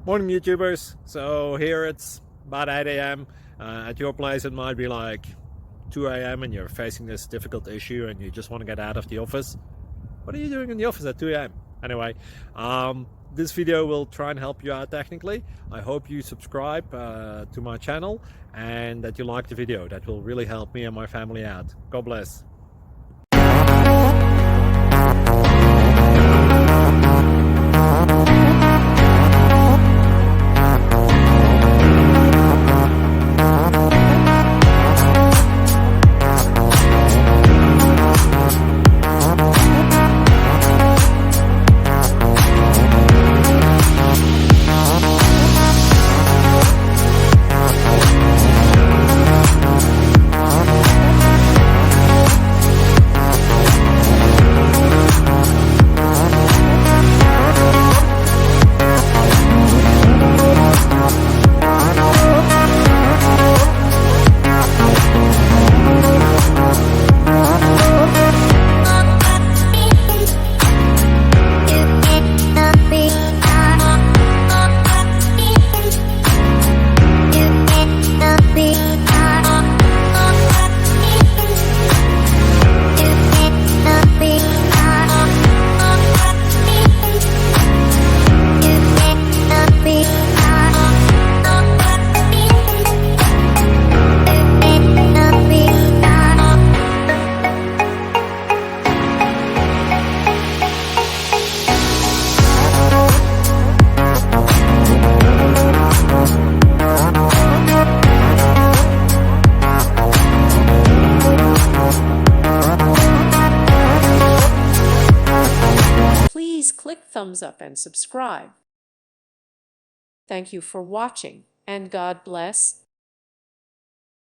Morning, YouTubers. So here it's about 8 a.m. At your place, it might be like 2 a.m. and you're facing this difficult issue and you just want to get out of the office. What are you doing in the office at 2 a.m.? Anyway, this video will try and help you out technically. I hope you subscribe to my channel and that you like the video. That will really help me and my family out. God bless. Please click thumbs up and subscribe. Thank you for watching, and God bless.